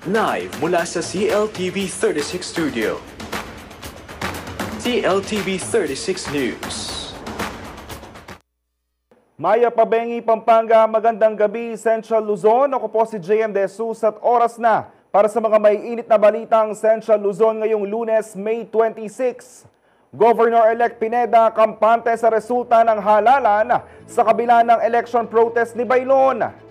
Live mula sa CLTV 36 Studio. CLTV 36 News. Maya Pabengi, Pampanga, magandang gabi, Central Luzon. Ako po si JM De Jesus at oras na para sa mga may init na balitang Central Luzon ngayong Lunes, May 26. Governor-elect Pineda kampante sa resulta ng halalan sa kabila ng election protest ni Baylon.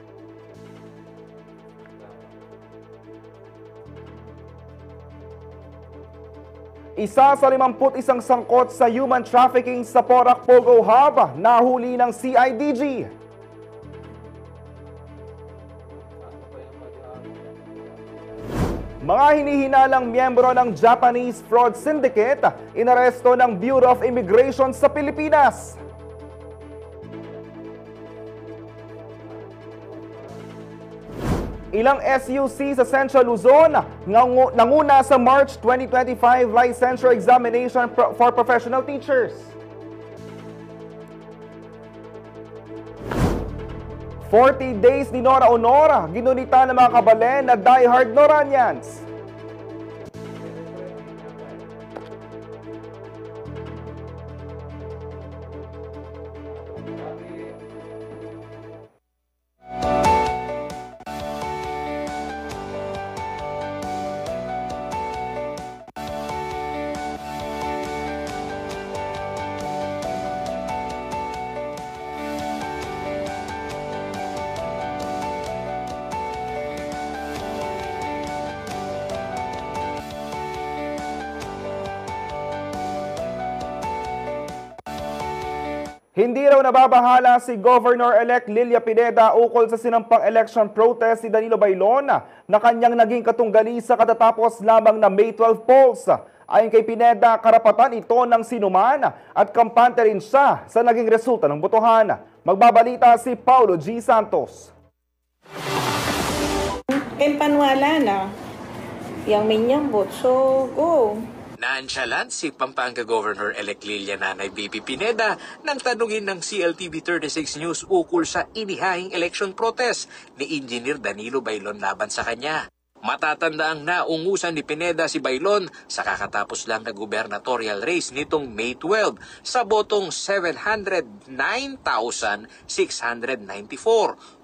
Isa sa 51 sangkot sa human trafficking sa Porac Pogo Hub, nahuli ng CIDG. Mga hinihinalang miyembro ng Japanese Fraud Syndicate, inaresto ng Bureau of Immigration sa Pilipinas. Ilang SUC sa Central Luzon nanguna sa March 2025 licensure examination for professional teachers. 40 days ni Nora Honor, ginunita ng mga kabalen na diehard Noranians. Hindi raw nababahala si Governor-elect Lilia Pineda ukol sa sinampang election protest si Danilo Baylon na kanyang naging katunggali sa katatapos lamang na May 12 polls. Ayon kay Pineda, karapatan ito ng sinuman at kampante rin siya sa naging resulta ng botohan. Magbabalita si Paulo G. Santos. Panwala na yung minyang bot, so go. Nonchalant si Pampanga Governor-elect Lilia Nanay Bibi Pineda nang tanungin ng CLTV 36 News ukol sa inihahing election protest ni Engineer Danilo Baylon laban sa kanya. Matatanda ang naungusan ni Pineda si Baylon sa kakatapos lang na gubernatorial race nitong May 12 sa botong 709,694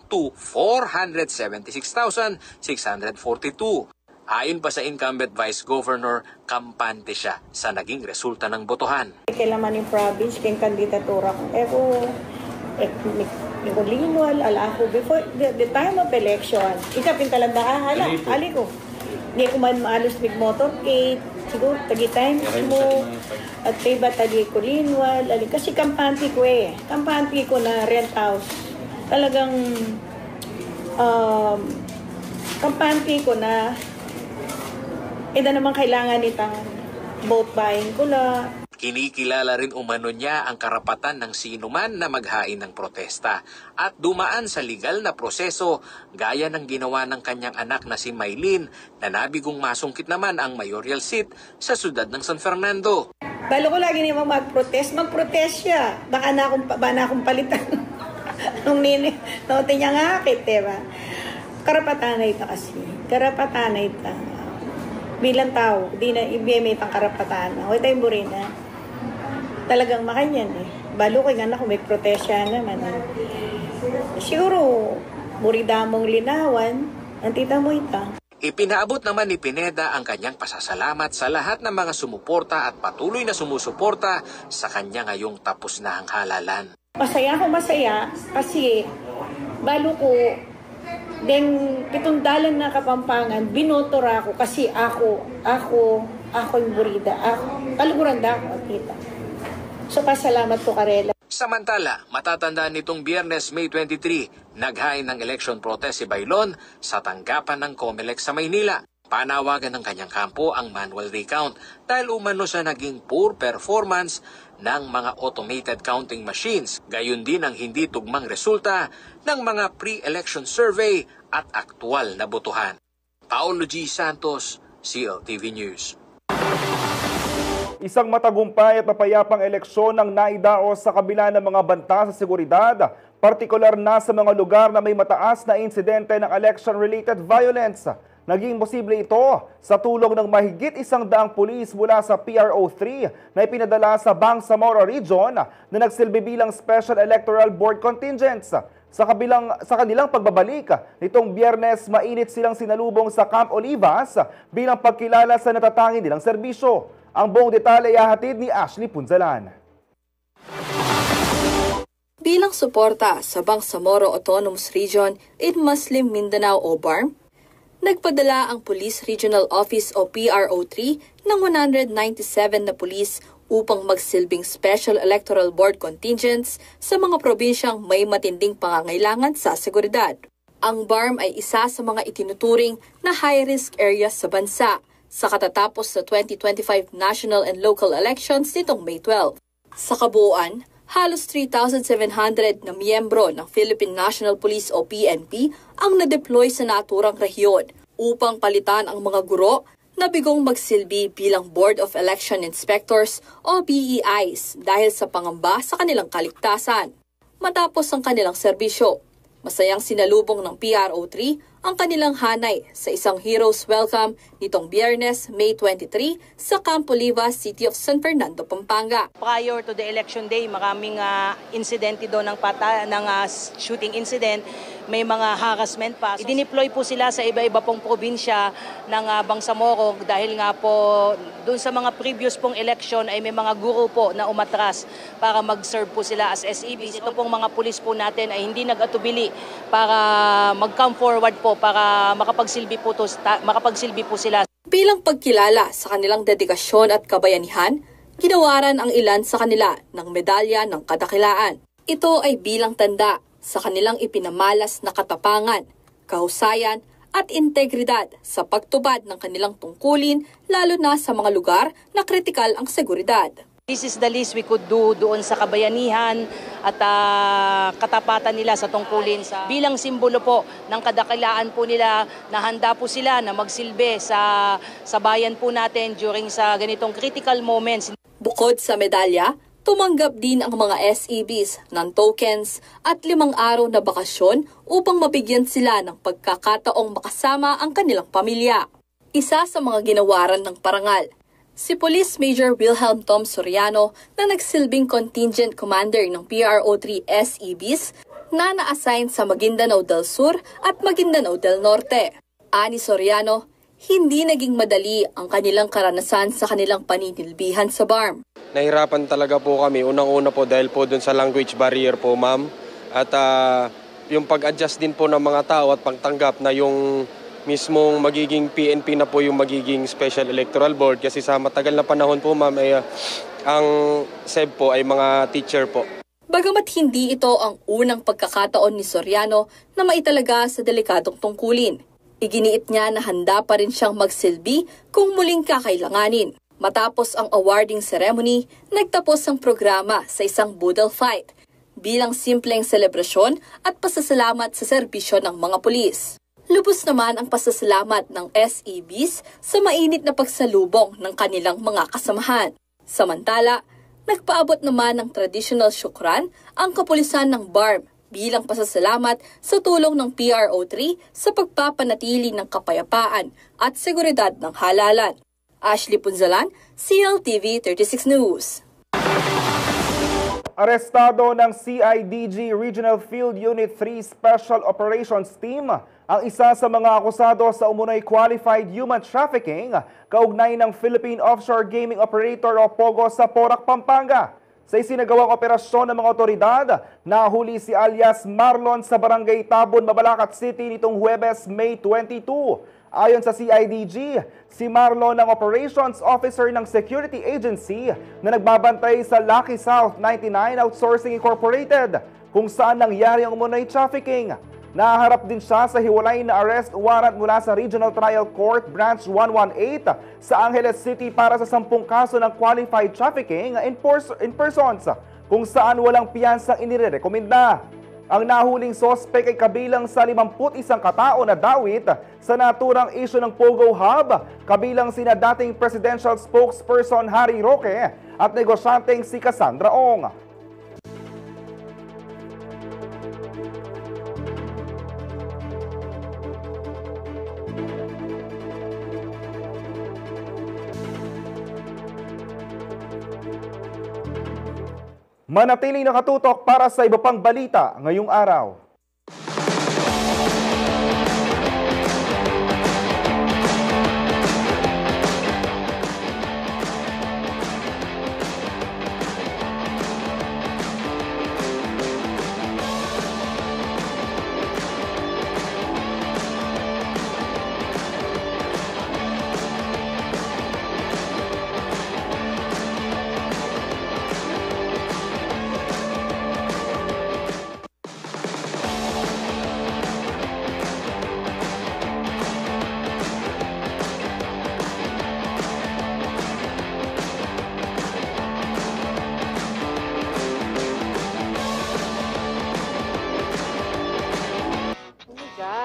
to 476,642. Ayon pa sa incumbent Vice Governor, kampante siya sa naging resulta ng botohan. Kailaman yung province, kayong kandidatura ko. Lingual, ala ako, before the time of election, ikapin talanda hali ko. Hindi ko man maalos big motorcade, siguro tagi times mo, at iba tagi ko lingual, kasi kampante ko kampante ko na rent house. Talagang, kampante ko na, naman kailangan itang vote buying ko la. Kinikilala rin umano niya ang karapatan ng sinuman na maghain ng protesta at dumaan sa legal na proseso gaya ng ginawa ng kanyang anak na si Maylin na nabigong masungkit naman ang mayoral seat sa siyudad ng San Fernando. Balo ko lagi naman mag-protest siya. Baka na akong palitan. Nung nini, note niya nga akit, diba? Karapatan na ito kasi. Karapatan na ito. Bilang tao, di na ibiyemay pang karapatan. Huwag tayong burina. Talagang makanyan Balo ko nga na kung may protesya naman. Siguro, burida mong linawan, antita mo ita. Ipinaabot naman ni Pineda ang kanyang pasasalamat sa lahat ng mga sumuporta at patuloy na sumusuporta sa kanya ngayong tapos na ang halalan. Masaya kasi balo ko then, pitundalan na Kapampangan, binotora ako kasi ako yung burida. Kaluguranda ako, tita. So, pasalamat ko, Karela. Samantala, matatandaan nitong Biyernes, May 23, naghain ng election protest si Baylon sa tanggapan ng COMELEC sa Maynila. Panawagan ng kanyang kampo ang manual recount dahil umano sa naging poor performance ng mga automated counting machines, gayon din ang hindi tugmang resulta ng mga pre-election survey at aktual na botohan. Paulo G. Santos, CLTV News. Isang matagumpay at mapayapang eleksyon ang naidaos sa kabila ng mga banta sa seguridad, partikular na sa mga lugar na may mataas na insidente ng election-related violence. Naging posible ito sa tulong ng mahigit 100 pulis mula sa PRO3 na ipinadala sa Bangsamoro Region na nagsilbi bilang Special Electoral Board Contingents. Sa kanilang pagbabalik, nitong Biyernes mainit silang sinalubong sa Camp Olivas bilang pagkilala sa natatangi nilang serbisyo. Ang buong detalye ay hatid ni Ashley Punzalan. Bilang suporta sa Bangsamoro Autonomous Region in Muslim Mindanao o BARM, nagpadala ang Police Regional Office o PRO3 ng 197 na pulis upang magsilbing Special Electoral Board contingents sa mga probinsyang may matinding pangangailangan sa seguridad. Ang BARM ay isa sa mga itinuturing na high-risk areas sa bansa sa katatapos sa 2025 national and local elections nitong May 12. Sa kabuuan, halos 3,700 na miyembro ng Philippine National Police o PNP ang na-deploy sa naturang rehiyon upang palitan ang mga guro na bigong magsilbi bilang Board of Election Inspectors o BEIs dahil sa pangamba sa kanilang kaligtasan. Matapos ang kanilang serbisyo, masayang sinalubong ng PRO3 ang kanilang hanay sa isang Heroes Welcome nitong Biyernes, May 23 sa Camp Olivas, City of San Fernando, Pampanga. Prior to the election day, maraming insidente doon ng shooting incident, may mga harassment pa. Idineploy po sila sa iba-iba pong probinsya ng Bangsamoro dahil nga po doon sa mga previous pong election ay may mga guro po na umatras para mag-serve po sila as SEBs. Ito pong mga pulis po natin ay hindi nag-atubili para mag-come forward po para makapagsilbi po sila. Bilang pagkilala sa kanilang dedikasyon at kabayanihan, ginawaran ang ilan sa kanila ng medalya ng kadakilaan. Ito ay bilang tanda sa kanilang ipinamalas na katapangan, kahusayan at integridad sa pagtubad ng kanilang tungkulin lalo na sa mga lugar na kritikal ang seguridad. This is the least we could do doon sa kabayanihan at katapatan nila sa tungkulin. Bilang simbolo po ng kadakilaan po nila na handa po sila na magsilbi sa bayan po natin during sa ganitong critical moments. Bukod sa medalya, tumanggap din ang mga SEBs ng tokens at 5 araw na bakasyon upang mabigyan sila ng pagkakataong makasama ang kanilang pamilya. Isa sa mga ginawaran ng parangal, si Police Major Wilhelm Tom Soriano na nagsilbing contingent commander ng PRO3 SEBs na na-assign sa Maguindanao del Sur at Maguindanao del Norte. Ani Soriano, hindi naging madali ang kanilang karanasan sa kanilang paninilbihan sa BARM. Nahirapan talaga po kami, unang-una po dahil po dun sa language barrier po, ma'am. At yung pag-adjust din po ng mga tao at pagtanggap na yung mismong magiging PNP na po yung magiging Special Electoral Board. Kasi sa matagal na panahon po, ma'am, ay ang SEB po ay mga teacher po. Bagamat hindi ito ang unang pagkakataon ni Soriano na maitalaga sa delikadong tungkulin, iginiit niya na handa pa rin siyang magsilbi kung muling kakailanganin. Matapos ang awarding ceremony, nagtapos ang programa sa isang boodle fight bilang simpleng selebrasyon at pasasalamat sa serbisyo ng mga pulis. Lubos naman ang pasasalamat ng SEBs sa mainit na pagsalubong ng kanilang mga kasamahan. Samantala, nagpaabot naman ng traditional syukran ang kapulisan ng BARM bilang pasasalamat sa tulong ng PRO3 sa pagpapanatili ng kapayapaan at seguridad ng halalan. Ashley Punzalan, CLTV 36 News. Arestado ng CIDG Regional Field Unit 3 Special Operations Team ang isa sa mga akusado sa umunoy qualified human trafficking kaugnay ng Philippine Offshore Gaming Operator o POGO sa Porac, Pampanga. Sa isinagawang operasyon ng mga otoridad, nahuli si alias Marlon sa Barangay Tabon, Mabalacat City nitong Huwebes, May 22. Ayon sa CIDG, si Marlon ang operations officer ng security agency na nagbabantay sa Lucky South 99 Outsourcing Incorporated kung saan nangyari ang umunoy trafficking. Naharap din siya sa hiwalay na arrest warrant mula sa Regional Trial Court Branch 118 sa Angeles City para sa 10 kaso ng qualified trafficking in persons kung saan walang piyansang inirekomenda. Ang nahuling sospek ay kabilang sa 51 katao na dawit sa naturang issue ng POGO Hub, kabilang sina dating presidential spokesperson Harry Roque at negosyanteng si Cassandra Ong. Manatiling nakatutok para sa iba pang balita ngayong araw.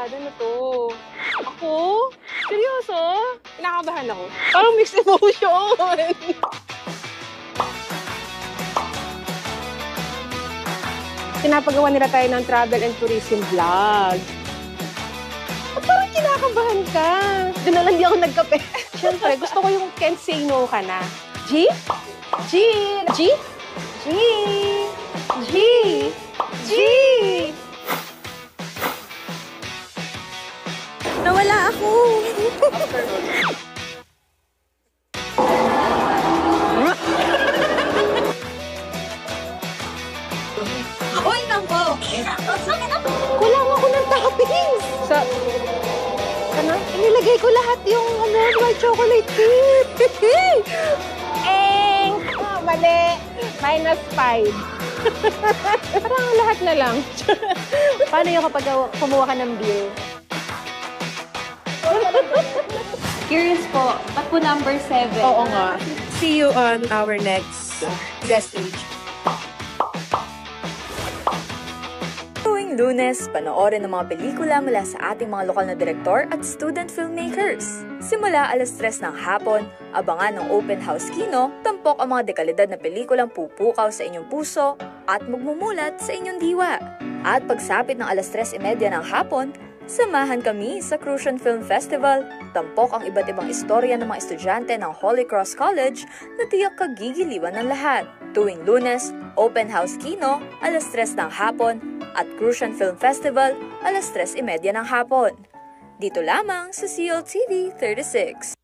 Ano to? Ako? Seryoso? Kinakabahan ako. Parang mixed emotion. Pinapagawa nila tayo ng travel and tourism vlog. At parang kinakabahan ka. Doon na lang di ako nagkape. Siyempre, gusto ko yung can't say no ka na. G? G? G? G? G? G? Nawala ako! Hoy, nangko! Kulang ako ng toppings! Ano? Inilagay ko lahat yung white chocolate chip! Mali! -5. Parang lahat na lang. Paano yung kapag kumuha ka ng beer? Curious po, ba't po number 7? Oo nga. See you on our next guest stage. Tuwing Lunes, panoorin ang mga pelikula mula sa ating mga lokal na direktor at student filmmakers. Simula 3:00 ng hapon, abangan ng Open House Kino, tampok ang mga dekalidad na pelikulang pupukaw sa inyong puso at magmumulat sa inyong diwa. At pagsapit ng 3:30 ng hapon, samahan kami sa Crucian Film Festival. Tampok ang iba't ibang istorya ng mga estudyante ng Holy Cross College na tiyak kagigiliwan ng lahat. Tuwing Lunes, Open House Kino, 3:00 ng hapon, at Crucian Film Festival, 3:30 ng hapon. Dito lamang sa CLTV 36.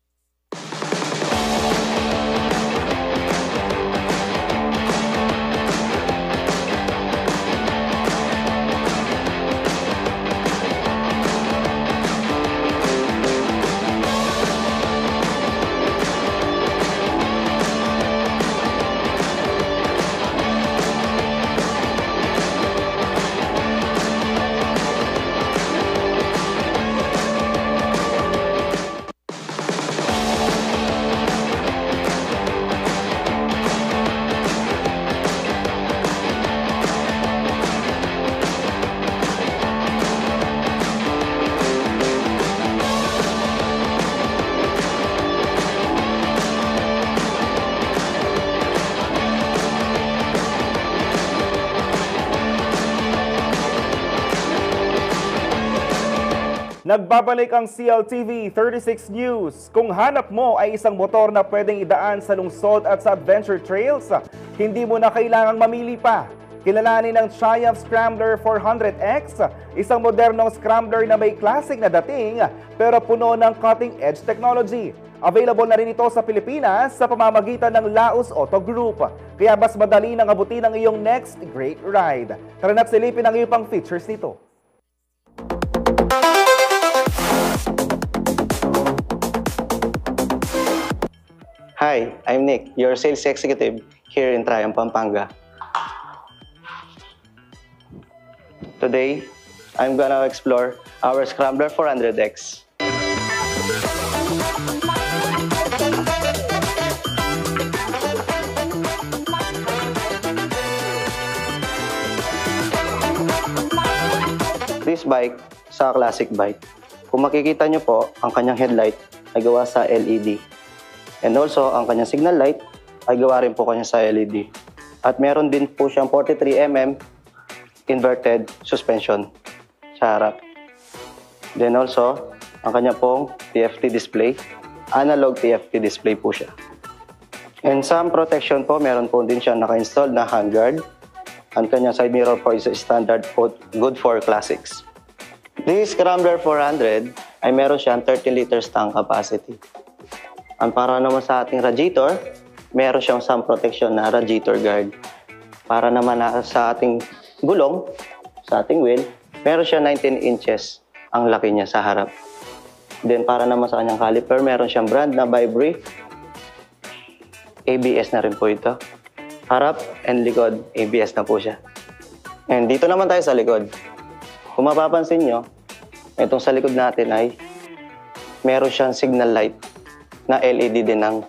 Nagbabalik ang CLTV 36 News. Kung hanap mo ay isang motor na pwedeng idaan sa lungsod at sa adventure trails, hindi mo na kailangang mamili pa. Kilalanin ang Triumph Scrambler 400X, isang modernong scrambler na may classic na dating pero puno ng cutting-edge technology. Available na rin ito sa Pilipinas sa pamamagitan ng Laos Auto Group. Kaya mas madali nang abutin ang iyong next great ride. Tara na't silipin ang iyong pang features nito. Hi, I'm Nick, your sales executive here in Triumph, Pampanga. Today, I'm gonna explore our Scrambler 400X. This bike sa classic bike. Kung makikita nyo po, ang kanyang headlight ay gawa sa LED. And also, ang kanyang signal light ay gawa rin po kanya sa LED. At meron din po siyang 43mm inverted suspension sa harap. Then also, ang kanya pong TFT display, analog TFT display po siya. And some protection po, meron po din siya naka-install na handguard Ang kanyang side mirror po is standard good for classics. This Scrambler 400 ay meron siyang 30 liters tank capacity. Ang para naman sa ating radiator, meron siyang sun protection na radiator guard. Para naman sa ating gulong, sa ating wheel, meron siyang 19 inches ang laki niya sa harap. Then para naman sa kanyang caliper, meron siyang brand na Vibri. ABS na rin po ito. Harap and likod, ABS na po siya. And dito naman tayo sa likod. Kung mapapansin nyo, itong sa likod natin ay meron siyang signal light na LED din ang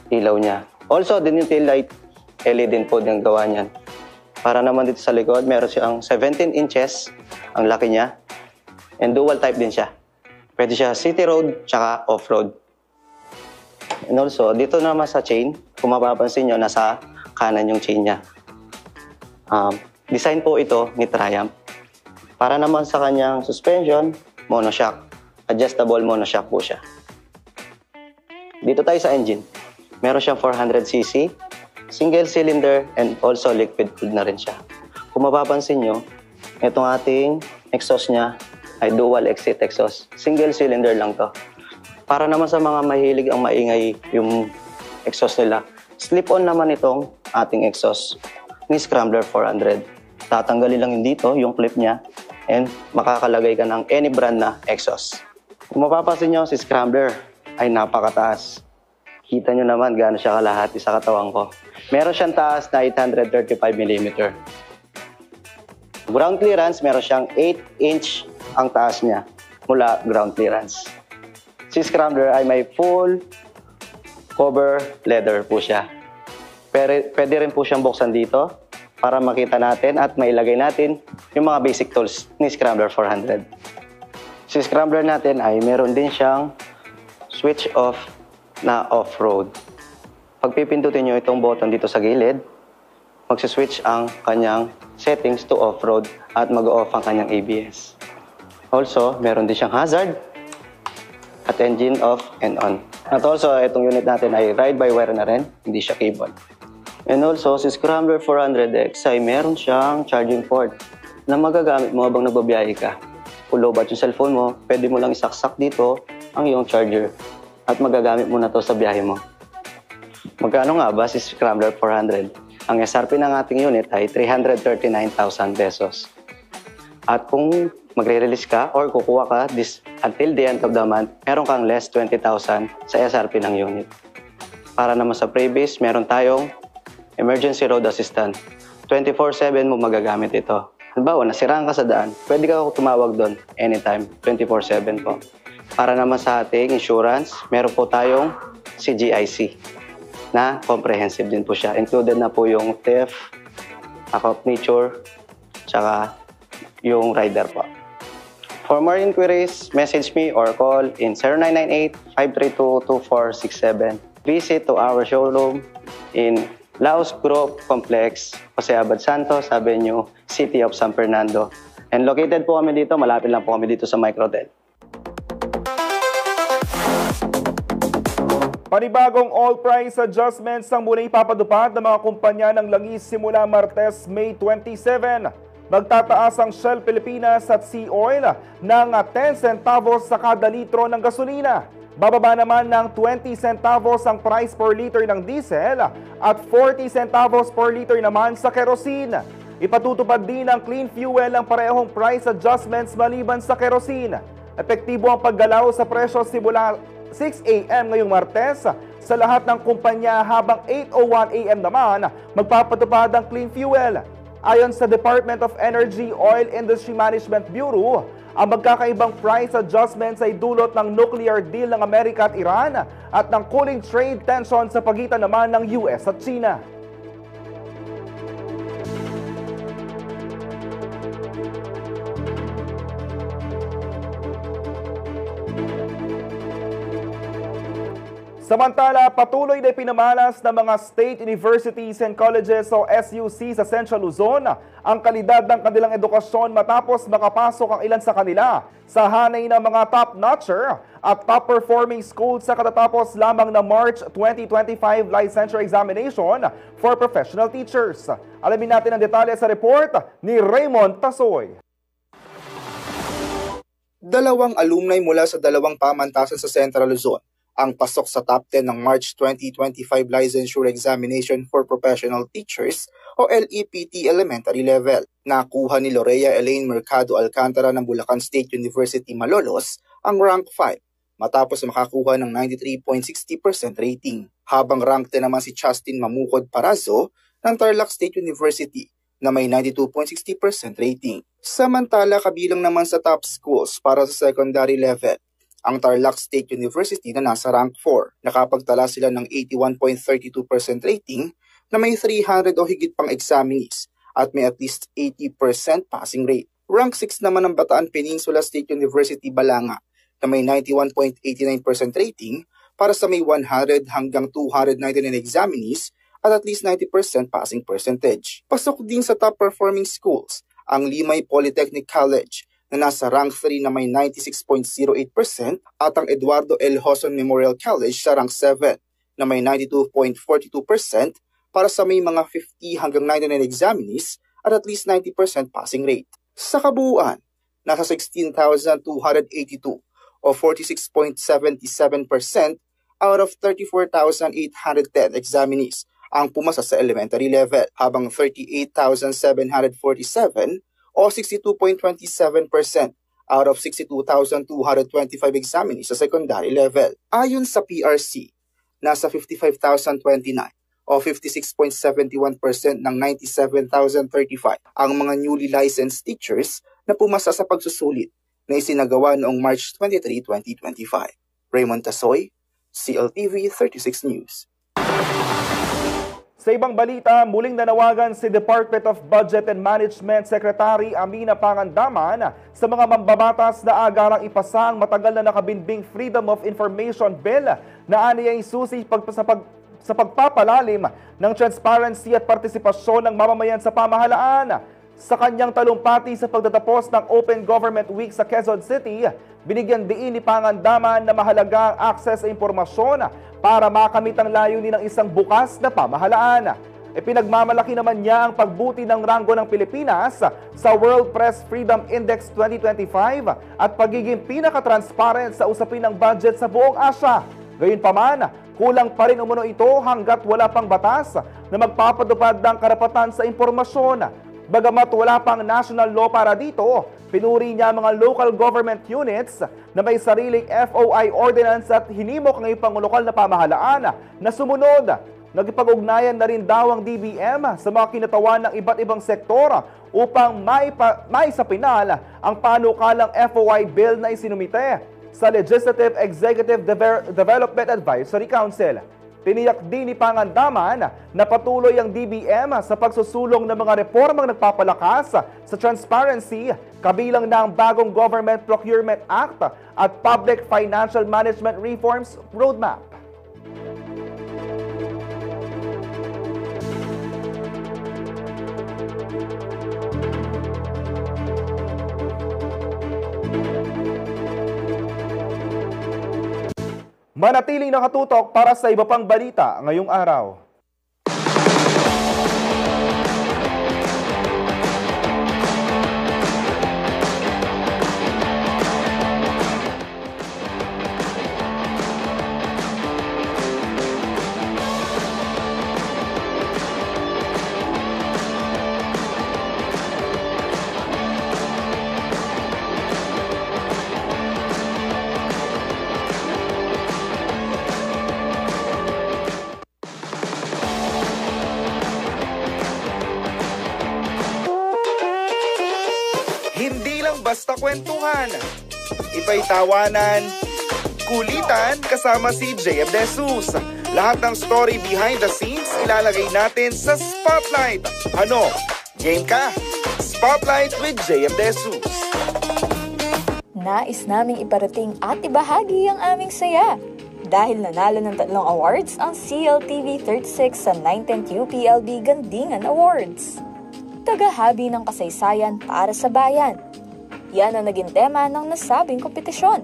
ilaw niya. Also, din yung tail light, LED din po din gawa niyan. Para naman dito sa likod, meron siyang 17 inches, ang laki niya. And dual type din siya. Pwede siya city road, tsaka off-road. And also, dito naman sa chain, kung mapapansin nyo, nasa kanan yung chain niya. Design po ito ni Triumph. Para naman sa kanyang suspension, monoshock. Adjustable monoshock po siya. Dito tayo sa engine. Meron siyang 400cc, single cylinder, and also liquid cooled na rin siya. Kung mapapansin nyo, itong ating exhaust niya ay dual exit exhaust. Single cylinder lang to. Para naman sa mga mahilig ang maingay yung exhaust nila, slip-on naman itong ating exhaust ni Scrambler 400. Tatanggalin lang yun dito, yung clip niya, and makakalagay ka ng any brand na exhaust. Kung mapapansin nyo, si Scrambler ay napakataas. Kita nyo naman gaano siya kalahati sa katawan ko. Meron siyang taas na 835mm. Ground clearance, meron siyang 8-inch ang taas niya mula ground clearance. Si Scrambler ay may full cover leather po siya. Pwede rin po siyang buksan dito para makita natin at mailagay natin yung mga basic tools ni Scrambler 400. Si Scrambler natin ay meron din siyang switch off na off-road. Pag pipindutin nyo itong button dito sa gilid, magsiswitch ang kanyang settings to off-road at mag-off ang kanyang ABS. Also, meron din siyang hazard at engine off and on. At also, itong unit natin ay ride-by-wire na rin, hindi siya cable. And also, si Scrambler 400X ay meron siyang charging port na magagamit mo habang nagbabiyahe ka. Kung low-bat yung cellphone mo, pwede mo lang isaksak dito ang iyong charger at magagamit mo na to sa biyahe mo. Magkano nga ba si Scrambler 400? Ang SRP ng ating unit ay 339,000 pesos. At kung magre-release ka or kukuha ka until the end of the month, meron kang less 20,000 sa SRP ng unit. Para naman sa previous, meron tayong emergency road assistant. 24/7 mo magagamit ito. Halimbawa, nasiraan ka sa daan, pwede ka tumawag doon anytime, 24/7 po. Para naman sa ating insurance, meron po tayong CGIC na comprehensive din po siya. Included na po yung theft, act of nature, tsaka yung rider po. For more inquiries, message me or call in 0998-532-2467. Visit to our showroom in Laos Group Complex, Jose Abad Santos Avenue, City of San Fernando. And located po kami dito, malapit lang po kami dito sa Microdel. Panibagong all price adjustments ang muli ipapadupad ng mga kumpanya ng langis simula Martes, May 27. Magtataas ang Shell Pilipinas at Sea Oil ng 10 centavos sa kada litro ng gasolina. Bababa naman ng 20 centavos ang price per liter ng diesel at 40 centavos per liter naman sa kerosene. Ipatutupad din ang clean fuel ang parehong price adjustments maliban sa kerosene. Epektibo ang paggalaw sa presyo simula 6 a.m. ngayong Martes sa lahat ng kumpanya habang 8:01 a.m. naman magpapatupad ang clean fuel. Ayon sa Department of Energy Oil Industry Management Bureau, ang magkakaibang price adjustments ay dulot ng nuclear deal ng Amerika at Iran at ng cooling trade tension sa pagitan naman ng US at China. Samantala, patuloy na pinamalas ng mga state universities and colleges o SUC sa Central Luzon ang kalidad ng kanilang edukasyon matapos makapasok ang ilan sa kanila sa hanay ng mga top-notcher at top-performing schools sa katatapos lamang na March 2025 licensure examination for professional teachers. Alamin natin ang detalye sa report ni Raymond Tasoy. Dalawang alumni mula sa dalawang pamantasan sa Central Luzon ang pasok sa top 10 ng March 2025 licensure examination for professional teachers o LEPT elementary level. Nakuha ni Lorea Elaine Mercado Alcantara ng Bulacan State University Malolos ang rank 5 matapos makakuha ng 93.60% rating. Habang rank 10 naman si Justin Mamukod Parazo ng Tarlac State University na may 92.60% rating. Samantala, kabilang naman sa top schools para sa secondary level ang Tarlac State University na nasa rank 4. Nakapagtala sila ng 81.32% rating na may 300 o higit pang examinees at may at least 80% passing rate. Rank 6 naman ang Bataan Peninsula State University Balanga na may 91.89% rating para sa may 100 hanggang 299 examinees at least 90% passing percentage. Pasok din sa top performing schools ang Limay Polytechnic College na nasa rank 3 na may 96.08% at ang Eduardo L. Hoson Memorial College sa rank 7 na may 92.42% para sa may mga 50 hanggang 99 examinees at least 90% passing rate. Sa kabuuan, nasa 16,282 o 46.77% out of 34,810 examinees ang pumasa sa elementary level, habang 38,747 o 62.27% out of 62,225 examinees sa secondary level. Ayon sa PRC, nasa 55,029 o 56.71% ng 97,035 ang mga newly licensed teachers na pumasa sa pagsusulit na isinagawa noong March 23, 2025. Raymond Tasoy, CLTV 36 News. Sa ibang balita, muling nanawagan si Department of Budget and Management Secretary Amina Pangandaman sa mga mambabatas na agarang ipasa ang matagal na nakabinbing Freedom of Information Bill na aniyang susi sa pagpapalalim ng transparency at partisipasyon ng mamamayan sa pamahalaan. Sa kanyang talumpati sa pagtatapos ng Open Government Week sa Quezon City, binigyan diin ni Pangandaman na mahalaga ang access sa impormasyon para makamit ang layunin ng isang bukas na pamahalaan. Ipinagmamalaki naman niya ang pagbuti ng ranggo ng Pilipinas sa World Press Freedom Index 2025 at pagiging pinaka-transparent sa usapin ng budget sa buong Asya. Gayunpaman, kulang pa rin umano ito hanggat wala pang batas na magpapatupad ng karapatan sa impormasyon. Bagamat wala pang national law para dito, pinuri niya mga local government units na may sariling FOI ordinance at hinimok ng ibang lokal na pamahalaan na sumunod. Nagipag-ugnayan na rin daw ang DBM sa mga kinatawan ng iba't ibang sektor upang maisapinal ang panukalang FOI bill na isinumite sa Legislative Executive Development Advisory Council. Tiniyak din ni Pangandaman na patuloy ang DBM sa pagsusulong ng mga reformang nagpapalakas sa transparency, kabilang na ang bagong Government Procurement Act at Public Financial Management Reforms Roadmap. Manatiling nakatutok para sa iba pang balita ngayong araw. Hindi lang basta kwentuhan, ito'y tawanan, kulitan kasama si JM De Jesus. Lahat ng story behind the scenes ilalagay natin sa Spotlight. Ano? Game ka? Spotlight with JM De Jesus. Nais naming iparating at ibahagi ang aming saya. Dahil nanalo ng 3 awards ang CLTV 36 sa 19th UPLB Gandingan Awards. Tagahabi ng kasaysayan para sa bayan. Yan ang naging tema ng nasabing kompetisyon.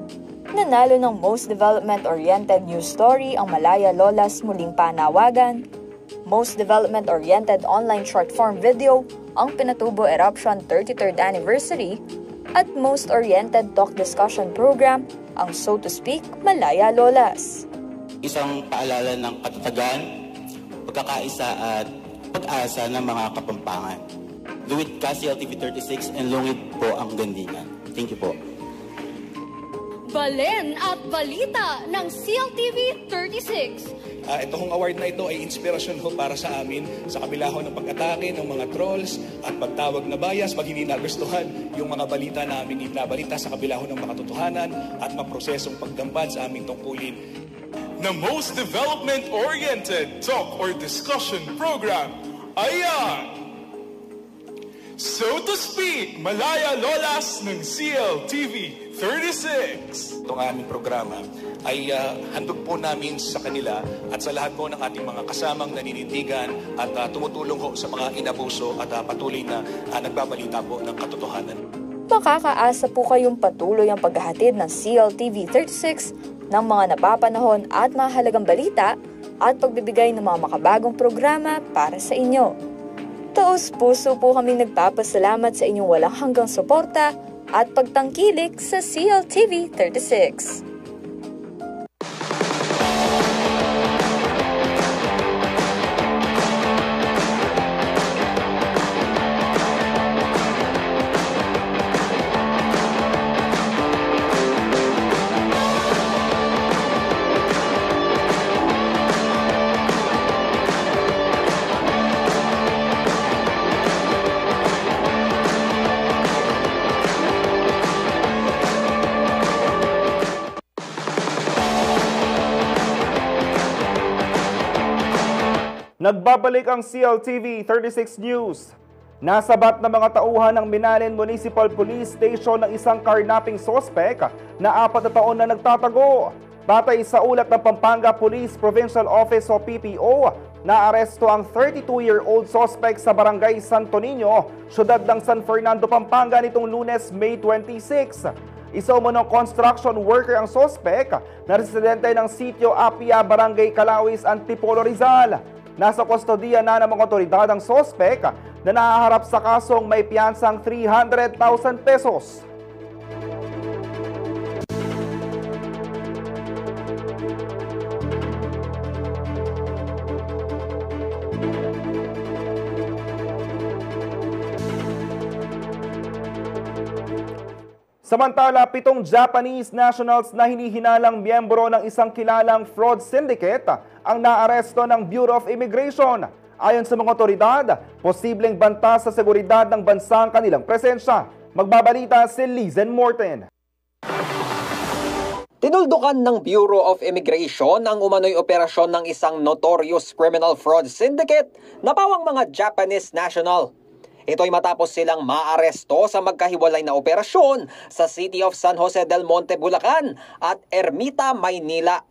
Nanalo ng Most Development-Oriented News Story ang Malaya Lolas Muling Panawagan. Most Development-Oriented Online Short Form Video ang Pinatubo Eruption 33rd Anniversary. At Most Oriented Talk Discussion Program ang So to Speak Malaya Lolas. Isang paalala ng katatagan, pagkakaisa at pag-asa ng mga Kapampangan. Luwit ka, CLTV 36 and lungit po ang Gandingan. Thank you po. Balen at balita ng CLTV 36. Ito hong award na ito ay inspirasyon ho para sa amin sa kabila ho ng pag-atake ng mga trolls at pagtawag na bias pag hindi nagustuhan yung mga balita na aming ibinabalita sa kabila ho ng mga katotohanan at maprosesong pagdampad sa aming tungkulin. The most development-oriented talk or discussion program ay So to Speak Malaya Lolas ng CLTV 36. Itong aming programa ay handog po namin sa kanila at sa lahat po ng ating mga kasamang naninindigan at tumutulong ho sa mga inabuso at patuloy na nagbabalita po ng katotohanan. Makakaasa po kayong patuloy ang paghahatid ng CLTV 36 ng mga napapanahon at mahalagang balita at pagbibigay ng mga makabagong programa para sa inyo. Taos-puso po kaming nagpapasalamat sa inyong walang hanggang suporta at pagtangkilik sa CLTV 36. Nagbabalik ang CLTV 36 News. Nasabat na mga tauhan ng Minalin Municipal Police Station ng isang carnapping suspect na 4 na taon na nagtatago. Batay sa ulat ng Pampanga Police Provincial Office o PPO, naaresto ang 32-year-old suspect sa Barangay Santo Niño, syudad ng San Fernando, Pampanga nitong Lunes, May 26. Isa umunong construction worker ang suspect na residente ng Sitio Apia, Barangay Calawis, Antipolo, Rizal. Nasa kustodiya na ng mga otoridad ang suspect na nahaharap sa kasong may piyansang 300,000 pesos. Samantala, 7 Japanese nationals na hinihinalang miyembro ng isang kilalang fraud syndicate ang naaresto ng Bureau of Immigration. Ayon sa mga otoridad, posibleng banta sa seguridad ng bansa ang kanilang presensya. Magbabalita si Lizen Morten. Tinuldukan ng Bureau of Immigration ang umano'y operasyon ng isang notorious criminal fraud syndicate na pawang mga Japanese national. Ito'y matapos silang maaresto sa magkahiwalay na operasyon sa City of San Jose del Monte, Bulacan at Ermita, Maynila.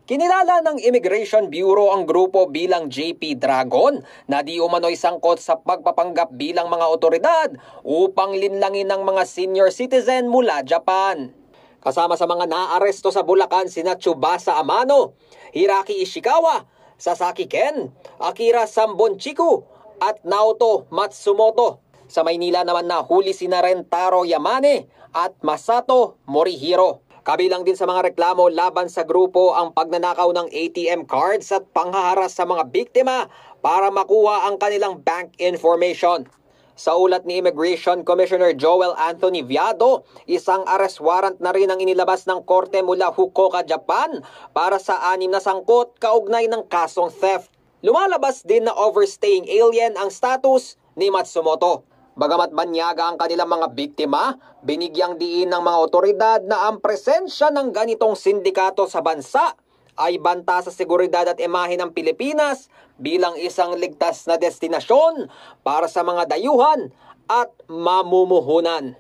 Kinilala ng Immigration Bureau ang grupo bilang JP Dragon na di umano'y sangkot sa pagpapanggap bilang mga otoridad upang linlangin ng mga senior citizen mula Japan. Kasama sa mga naaresto sa Bulacan sina Tsubasa Amano, Hiraki Ishikawa, Sasaki Ken, Akira Sambonchiku, at Naoto Matsumoto. Sa Maynila naman nahuli sina Rentaro Yamane at Masato Morihiro. Kabilang din sa mga reklamo laban sa grupo ang pagnanakaw ng ATM cards at panghaharas sa mga biktima para makuha ang kanilang bank information. Sa ulat ni Immigration Commissioner Joel Anthony Viado, isang arrest warrant na rin ang inilabas ng korte mula Fukuoka, Japan para sa 6 na sangkot kaugnay ng kasong theft. Lumalabas din na overstaying alien ang status ni Matsumoto. Bagamat banyaga ang kanilang mga biktima, binigyang diin ng mga otoridad na ang presensya ng ganitong sindikato sa bansa ay banta sa seguridad at imahe ng Pilipinas bilang isang ligtas na destinasyon para sa mga dayuhan at mamumuhunan.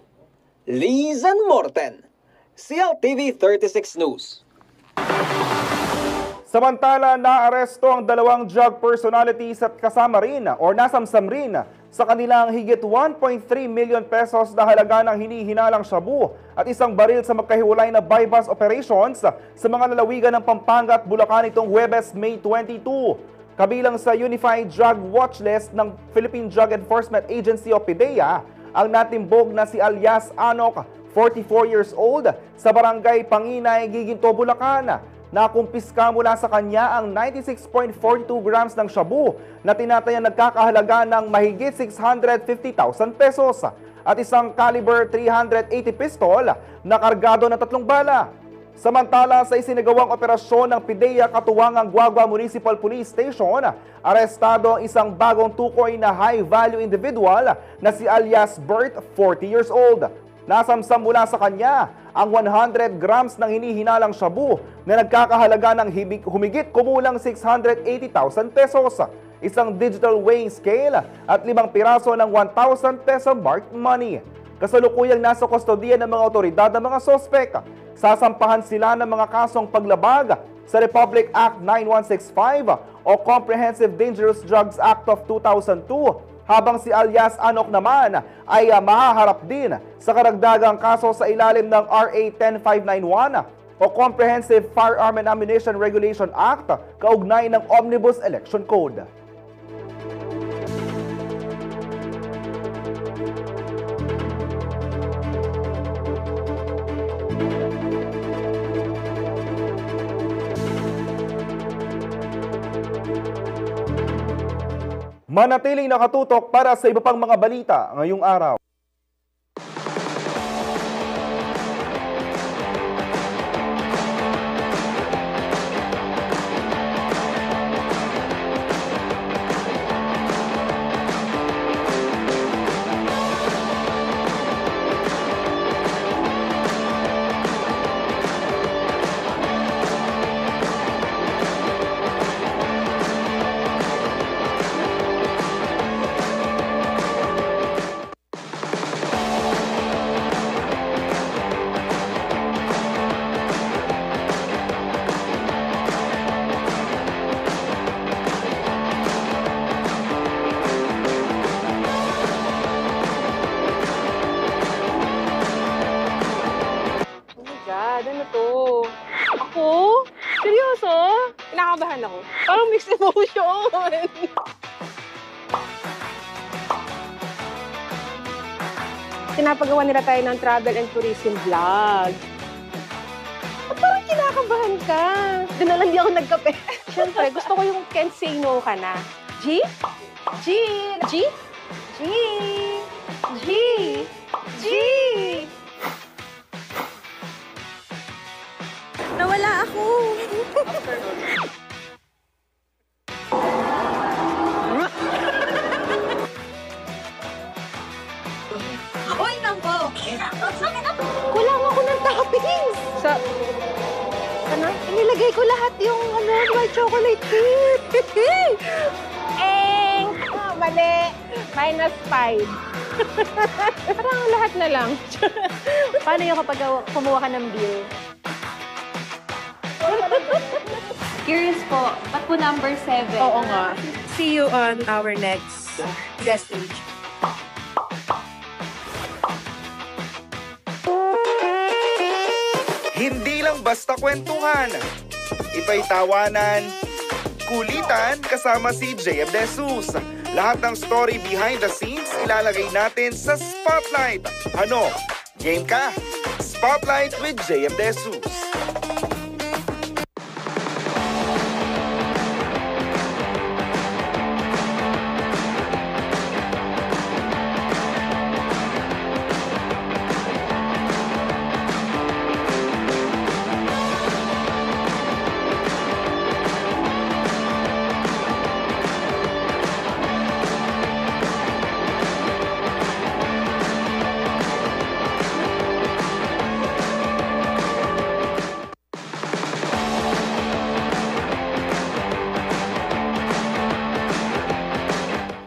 Lizen Morten, CLTV 36 News. Samantala, naaresto ang 2 drug personalities at kasama rin o nasamsam rin sa kanilang higit 1.3 million pesos na halaga ng hinihinalang shabu at isang baril sa magkahiwalay na buy-bust operations sa mga lalawigan ng Pampanga at Bulacan itong Huwebes, May 22. Kabilang sa Unified Drug Watch List ng Philippine Drug Enforcement Agency o PDEA ang natimbog na si alias Anok, 44 years old, sa barangay Panginay, Giginto, Bulacan. Nakumpiska mula sa kanya ang 96.42 grams ng shabu na tinatayang nagkakahalaga ng mahigit 650,000 pesos at isang caliber 380 pistol na kargado ng 3 bala. Samantala sa isinagawang operasyon ng PDEA katuwangang Guagua Municipal Police Station, arestado ang isang bagong tukoy na high-value individual na si alias Bert, 40 years old. Nasamsam mula sa kanya ang 100 grams ng hinihinalang shabu na nagkakahalaga ng humigit kumulang 680,000 pesos, isang digital weighing scale at 5 piraso ng 1,000 peso marked money. Kasalukuyang nasa kustodiya ng mga otoridad ng mga sospek. Sasampahan sila ng mga kasong paglabag sa Republic Act 9165 o Comprehensive Dangerous Drugs Act of 2002. Habang si alias Anok naman ay mahaharap din sa karagdagang kaso sa ilalim ng RA 10591 o Comprehensive Firearm and Ammunition Regulation Act kaugnay ng Omnibus Election Code. Manatiling nakatutok para sa iba pang mga balita ngayong araw. Ano to? Ako? Seryoso? Kinakabahan ako. Parang mixed emotion. Pinapagawa nila tayo ng travel and tourism vlog. At parang kinakabahan ka. Doon na lang di ako nagkape. Siyempre, gusto ko yung can't say no ka na. G? G? G? G? G? G? Nawala ako. Oy, nangko. Kulang ako ng toppings. Inilagay ko lahat yung white chocolate cake. Mali. -5. Parang lahat na lang. Paano yung kapag kumuha ka ng bill? Curious po, ba't po number 7? Oo nga. See you on our next stage. Hindi lang basta kwentuhan. Ito'y tawanan, kulitan kasama si JM De Jesus. Lahat ng story behind the scenes ilalagay natin sa Spotlight. Ano? Game ka? Spotlight with JM De Jesus.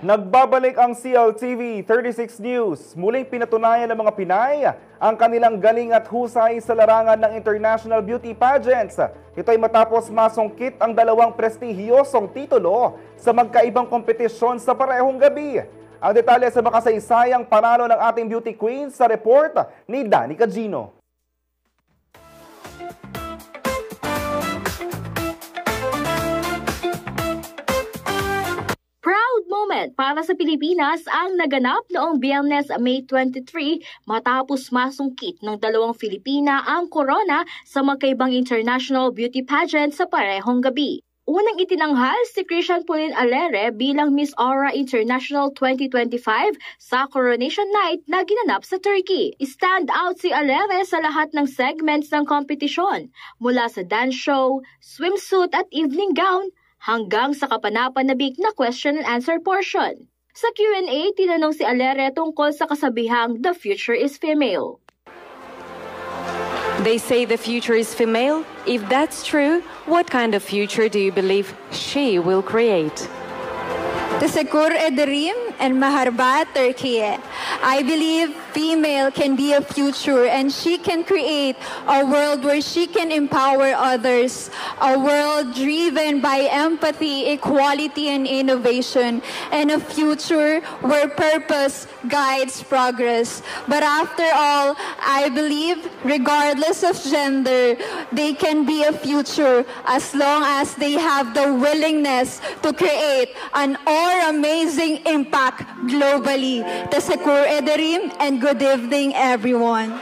Nagbabalik ang CLTV 36 News. Muling pinatunayan ng mga Pinay ang kanilang galing at husay sa larangan ng international beauty pageants. Ito'y matapos masungkit ang dalawang prestihiyosong titulo sa magkaibang kompetisyon sa parehong gabi. Ang detalye sa makasaysayang panalo ng ating beauty queen sa report ni Danica Gino. Proud moment para sa Pilipinas ang naganap noong Biyernes, May 23 matapos masungkit ng dalawang Filipina ang corona sa magkaibang international beauty pageant sa parehong gabi. Unang itinanghal si Christian Pauline Alere bilang Miss Aura International 2025 sa Coronation Night na ginanap sa Turkey. Stand out si Alere sa lahat ng segments ng kompetisyon, mula sa dance show, swimsuit at evening gown, hanggang sa kapanapanabik na question and answer portion. Sa Q&A, tinanong si Alere tungkol sa kasabihang "The future is female." They say the future is female. If that's true, what kind of future do you believe she will create? Teşekkür ederim and maharba Turkey. I believe female can be a future and she can create a world where she can empower others, a world driven by empathy, equality, and innovation, and a future where purpose guides progress. But after all, I believe regardless of gender, they can be a future as long as they have the willingness to create an amazing impact globally. Teşekkür ederim and good evening everyone.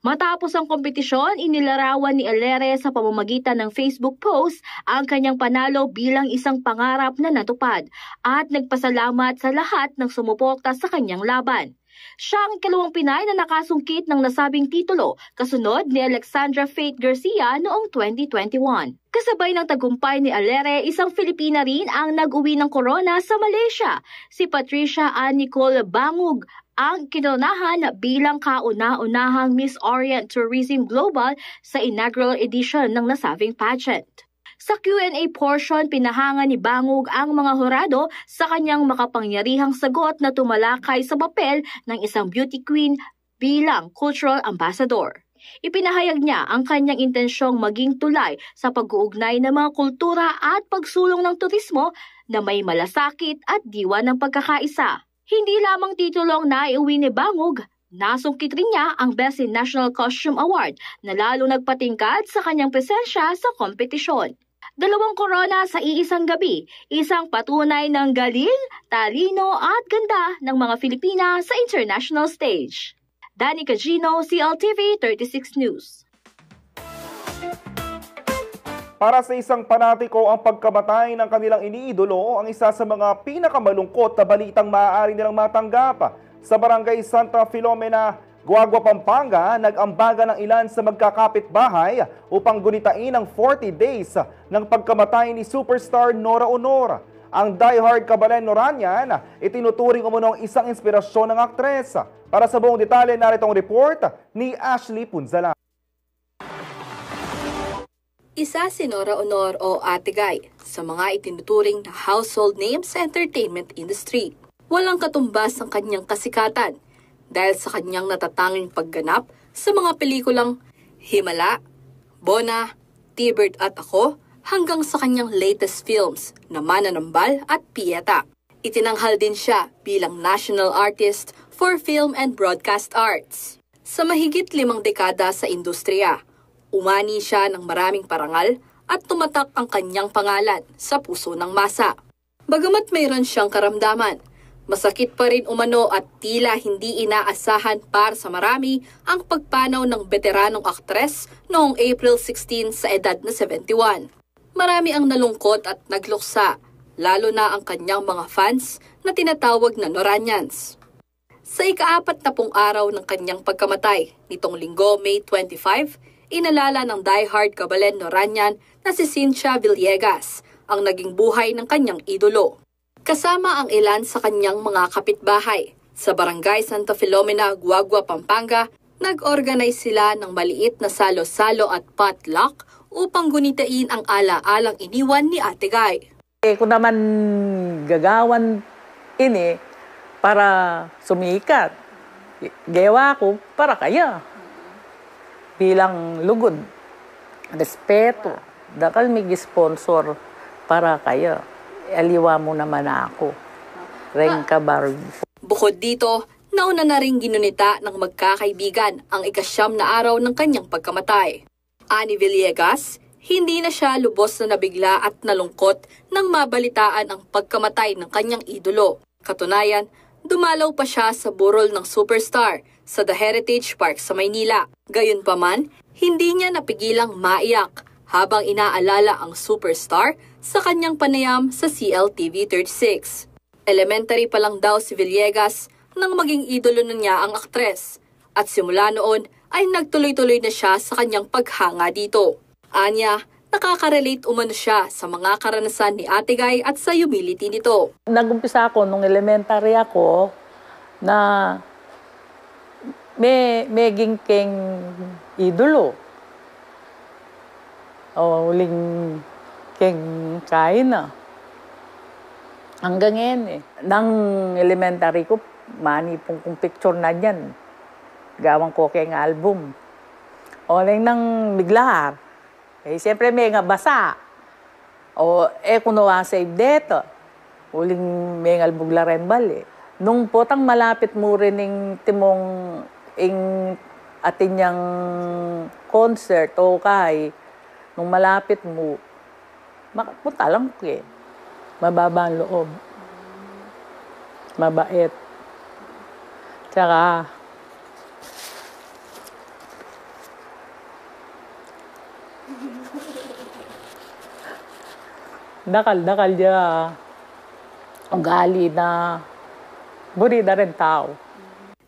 Matapos ang kompetisyon, inilarawan ni Alere sa pamamagitan ng Facebook post ang kanyang panalo bilang isang pangarap na natupad at nagpasalamat sa lahat ng sumuporta sa kanyang laban. Siya ang ikalawang Pinay na nakasungkit ng nasabing titulo, kasunod ni Alexandra Faith Garcia noong 2021. Kasabay ng tagumpay ni Alere, isang Filipina rin ang nag-uwi ng corona sa Malaysia. Si Patricia Ann Nicole Bangug ang kinoronahan bilang kauna-unahang Miss Orient Tourism Global sa inaugural edition ng nasabing pageant. Sa Q&A portion, pinahanga ni Bangug ang mga hurado sa kanyang makapangyarihang sagot na tumalakay sa papel ng isang beauty queen bilang cultural ambassador. Ipinahayag niya ang kanyang intensyong maging tulay sa pag-uugnay ng mga kultura at pagsulong ng turismo na may malasakit at diwa ng pagkakaisa. Hindi lamang titulong naiuwi ni Bangug, nasungkit rin niya ang Best in National Costume Award na lalo nagpatingkad sa kanyang presensya sa kompetisyon. Dalawang corona sa iisang gabi, isang patunay ng galing, talino at ganda ng mga Filipina sa international stage. Danica Gino, CLTV 36 News. Para sa isang panatiko, ang pagkamatay ng kanilang iniidolo ang isa sa mga pinakamalungkot na balitang maaari nilang matanggap. Sa Barangay Santa Filomena, Guagua, Pampanga, nag-ambaga ng ilan sa magkakapit-bahay upang gunitain ang 40 days ng pagkamatay ni superstar Nora Honor. Ang diehard Kabalen Noranyan itinuturing umunong isang inspirasyon ng aktres. Para sa buong detalye, narito ang report ni Ashley Punzala. Isa si Nora Honor o Ate Guy sa mga itinuturing na household names sa entertainment industry. Walang katumbas ang kanyang kasikatan dahil sa kanyang natatanging pagganap sa mga pelikulang Himala, Bona, T-Bird at Ako, hanggang sa kanyang latest films na Mananambal at Pieta. Itinanghal din siya bilang National Artist for Film and Broadcast Arts. Sa mahigit 5 dekada sa industriya, umani siya ng maraming parangal at tumatak ang kanyang pangalan sa puso ng masa. Bagamat mayroon siyang karamdaman, masakit pa rin umano at tila hindi inaasahan para sa marami ang pagpanaw ng veteranong aktres noong April 16 sa edad na 71. Marami ang nalungkot at nagluksa, lalo na ang kanyang mga fans na tinatawag na Noranyans. Sa ika-40 araw ng kanyang pagkamatay, nitong Linggo, May 25, inalala ng diehard Kabalen Noranyan na si Cynthia Villegas, ang naging buhay ng kanyang idolo. Kasama ang ilan sa kanyang mga kapitbahay. Sa Barangay Santa Filomena, Guagua, Pampanga, nag-organize sila ng maliit na salo-salo at potluck upang gunitain ang ala-alang iniwan ni Ate Guy. Kung naman gagawan ini para sumikat, gawa ko para kaya. Bilang lugod, respeto, dakal may sponsor para kaya. Aliwa mo naman ako. Renka Barb. Bukod dito, nauna na ring ginunita ng magkakaibigan ang ika-9 na araw ng kanyang pagkamatay. Ani Villegas, hindi na siya lubos na nabigla at nalungkot nang mabalitaan ang pagkamatay ng kanyang idolo. Katunayan, dumalaw pa siya sa burol ng superstar sa The Heritage Park sa Maynila. Gayunpaman, hindi niya napigilang maiyak habang inaalala ang superstar sa kanyang panayam sa CLTV 36. Elementary pa lang daw si Villegas nang maging idolo na niya ang aktres at simula noon ay nagtuloy-tuloy na siya sa kanyang paghanga dito. Anya, nakaka-relate umano siya sa mga karanasan ni Ate Guy at sa humility nito. Nag-umpisa ako nung elementary ako na may gingking idolo. O huling keng kain na. Hanggang ngayon eh. Nang elementary ko, manipong kong picture na dyan. Gawang ko keng album. O lang nang biglar. Eh, siyempre may nga basa. O, kuno save dito. Uling may nga albugla rembal eh. Nung potang malapit mo rin yung timong atin niyang concert o kay, nung malapit mo, punta lang ko eh. Mababa ang loob. Mabait. Tsaka, dakal dia ugali na buri na rin tao.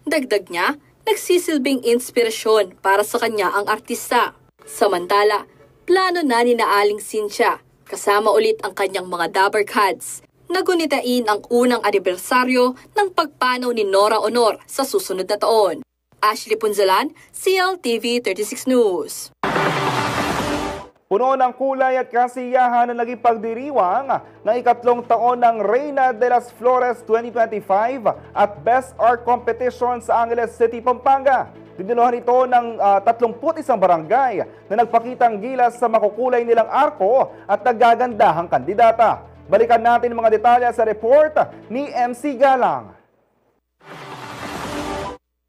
Dagdag niya, nagsisilbing inspirasyon para sa kanya ang artista. Samantala, plano na ni Aling Cynthia kasama ulit ang kanyang mga Dabber Cats na gunitain ang unang anibersaryo ng pagpanaw ni Nora Honor sa susunod na taon. Ashley Punzalan, CLTV 36 News. Puno ng kulay at kasiyahan na naging pagdiriwang ng ikatlong taon ng Reina de las Flores 2025 at Best Art Competition sa Angeles City, Pampanga. Dinulohan ito ng 31 barangay na nagpakitang gilas sa makukulay nilang arko at nagagandahang kandidata. Balikan natin ang mga detalye sa report ni MC Galang.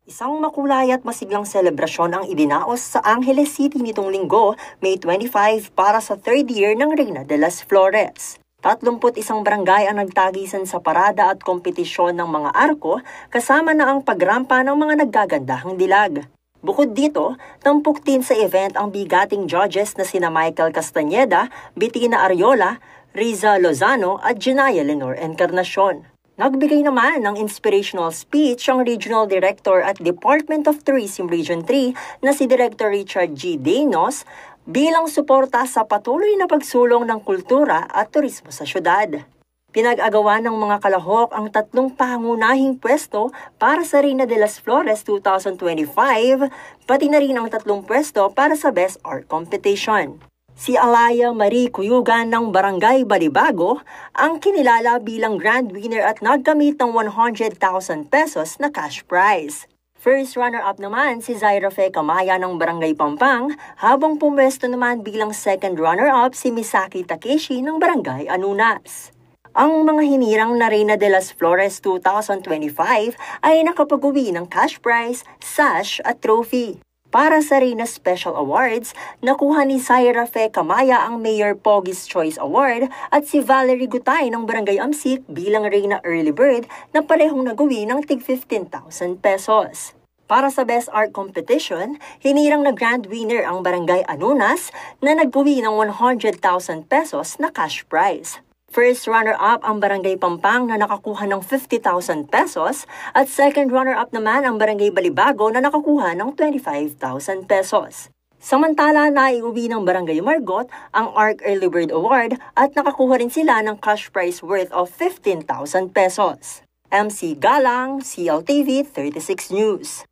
Isang makulay at masiglang selebrasyon ang idinaos sa Angeles City nitong linggo, May 25 para sa third year ng Reina de las Flores. 31 barangay ang nagtagisan sa parada at kompetisyon ng mga arko kasama na ang pagrampa ng mga naggagandahang dilag. Bukod dito, tampok din sa event ang bigating judges na sina Michael Castañeda, Bettina Ariola, Riza Lozano at Jenaya Lenor Encarnacion. Nagbigay naman ng inspirational speech ang Regional Director at Department of Tourism Region 3 na si Director Richard G. Deinos bilang suporta sa patuloy na pagsulong ng kultura at turismo sa syudad. Pinag-agawa ng mga kalahok ang 3 pangunahing pwesto para sa Reina de las Flores 2025, pati na rin ang 3 pwesto para sa Best Art Competition. Si Alaya Marie Cuyugan ng Barangay Balibago ang kinilala bilang grand winner at nagkamit ng 100,000 pesos na cash prize. First runner-up naman si Zaira Fe Kamaya ng Barangay Pampang, habang pumwesto naman bilang second runner-up si Misaki Takeshi ng Barangay Anunas. Ang mga hinirang na Reina de las Flores 2025 ay nakapag-uwi ng cash prize, sash at trophy. Para sa Reina Special Awards, nakuha ni Zaira Fe Kamaya ang Mayor Pogi's Choice Award at si Valerie Gutay ng Barangay Amsik bilang Reina Early Bird na parehong nag-uwi ng tig 15,000 pesos. Para sa Best Art Competition, hinirang na grand winner ang Barangay Anunas na nag-uwi ng 100,000 pesos na cash prize. First runner-up ang Barangay Pampang na nakakuha ng 50,000 pesos at second runner-up naman ang Barangay Balibago na nakakuha ng 25,000 pesos. Samantala, naiuwi ng Barangay Margot ang ARC Early Bird Award at nakakuha rin sila ng cash prize worth of 15,000 pesos. MC Galang, CLTV 36 News.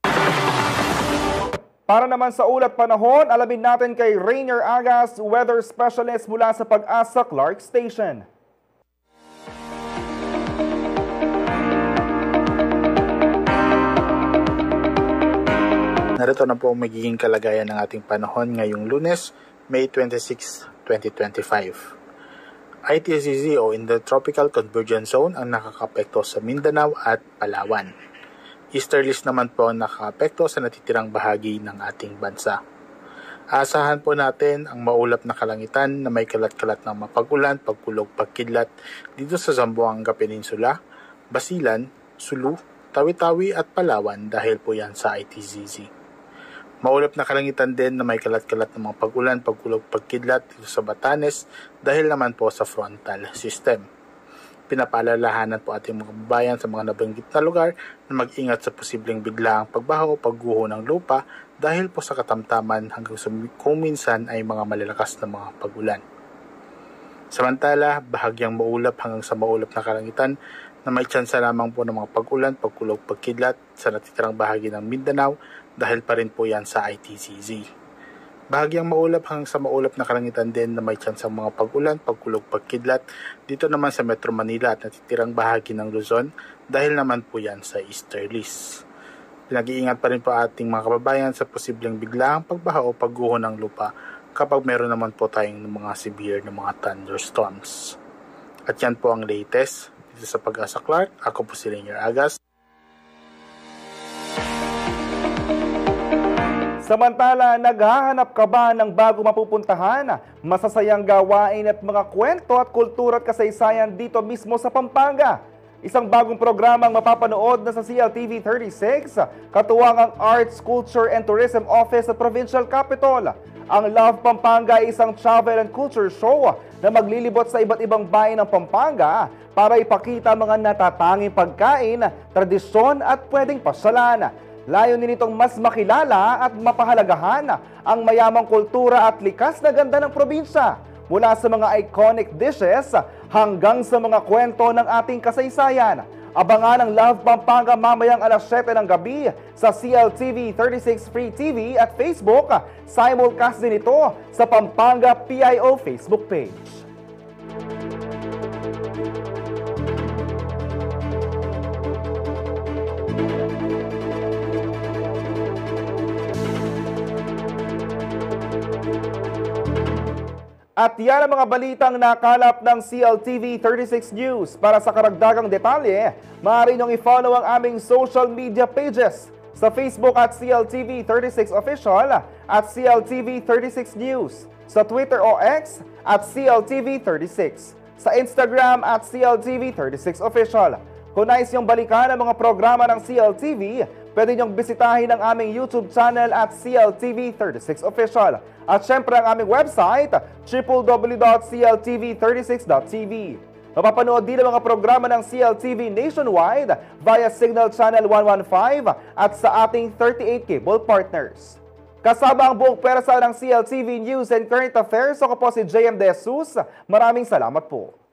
Para naman sa ulat panahon, alamin natin kay Rainier Agas, weather specialist mula sa Pag-asa Clark Station. Narito na po ang magiging kalagayan ng ating panahon ngayong Lunes, May 26, 2025. ITCZ o Intertropical Convergence Zone ang nakakapekto sa Mindanao at Palawan. Easterlies naman po ang nakakapekto sa natitirang bahagi ng ating bansa. Aasahan po natin ang maulap na kalangitan na may kalat-kalat ng mapag-ulan, pagkulog, pagkidlat dito sa Zamboanga Peninsula, Basilan, Sulu, Tawi-Tawi at Palawan dahil po yan sa ITCZ. Maulap na kalangitan din na may kalat-kalat ng mga pag-ulan, pagkulog, pagkidlat dito sa Batanes dahil naman po sa frontal system. Pinapaalalahanan po ating mga kababayan sa mga nabanggit na lugar na mag-ingat sa posibleng biglaang pagbaha o pagguho ng lupa dahil po sa katamtaman hanggang sa kung minsan ay mga malalakas na mga pag-ulan. Samantala, bahagyang maulap hanggang sa maulap na kalangitan na may tsansa lamang po ng mga pag-ulan, pagkulog, pagkidlat sa natitirang bahagi ng Mindanao dahil pa rin po yan sa ITCZ. Bahagyang maulap hanggang sa maulap na kalangitan din na may tsansang mga pag-ulan, pagkulog, pagkidlat dito naman sa Metro Manila at natitirang bahagi ng Luzon dahil naman po yan sa easterlies. Pinag-iingat pa rin po ating mga kababayan sa posibleng biglaang pagbaha o pagguho ng lupa kapag meron naman po tayong mga severe na mga thunderstorms. At yan po ang latest dito sa Pag-asa Clark. Ako po si Rainier Agas. Samantala, naghahanap ka ba ng bago mapupuntahan, masasayang gawain at mga kwento at kultura at kasaysayan dito mismo sa Pampanga? Isang bagong programang mapapanood na sa CLTV 36, katuwang ang Arts, Culture and Tourism Office sa Provincial Capital. Ang Love Pampanga ay isang travel and culture show na maglilibot sa iba't ibang bayan ng Pampanga para ipakita mga natatanging pagkain, tradisyon at pwedeng pasyalan. Layunin nitong mas makilala at mapahalagahan ang mayamang kultura at likas na ganda ng probinsya, mula sa mga iconic dishes hanggang sa mga kwento ng ating kasaysayan. Abangan ang Love Pampanga mamayang alas 7 ng gabi sa CLTV 36 Free TV at Facebook. Simulcast din ito sa Pampanga PIO Facebook page. At yan ang mga balitang nakalap ng CLTV 36 News. Para sa karagdagang detalye, maaari niyong i-follow ang aming social media pages sa Facebook at CLTV 36 Official at CLTV 36 News, sa Twitter o X at CLTV 36, sa Instagram at CLTV 36 Official. Kung nais niyong balikan ang mga programa ng CLTV, pwede niyong bisitahin ang aming YouTube channel at CLTV 36 Official. At syempre ang aming website, www.cltv36.tv. Mapapanood din ang mga programa ng CLTV nationwide via Signal Channel 115 at sa ating 38 cable partners. Kasama ang buong pwersa ng CLTV News and Current Affairs, ako po si JM De Jesus. Maraming salamat po.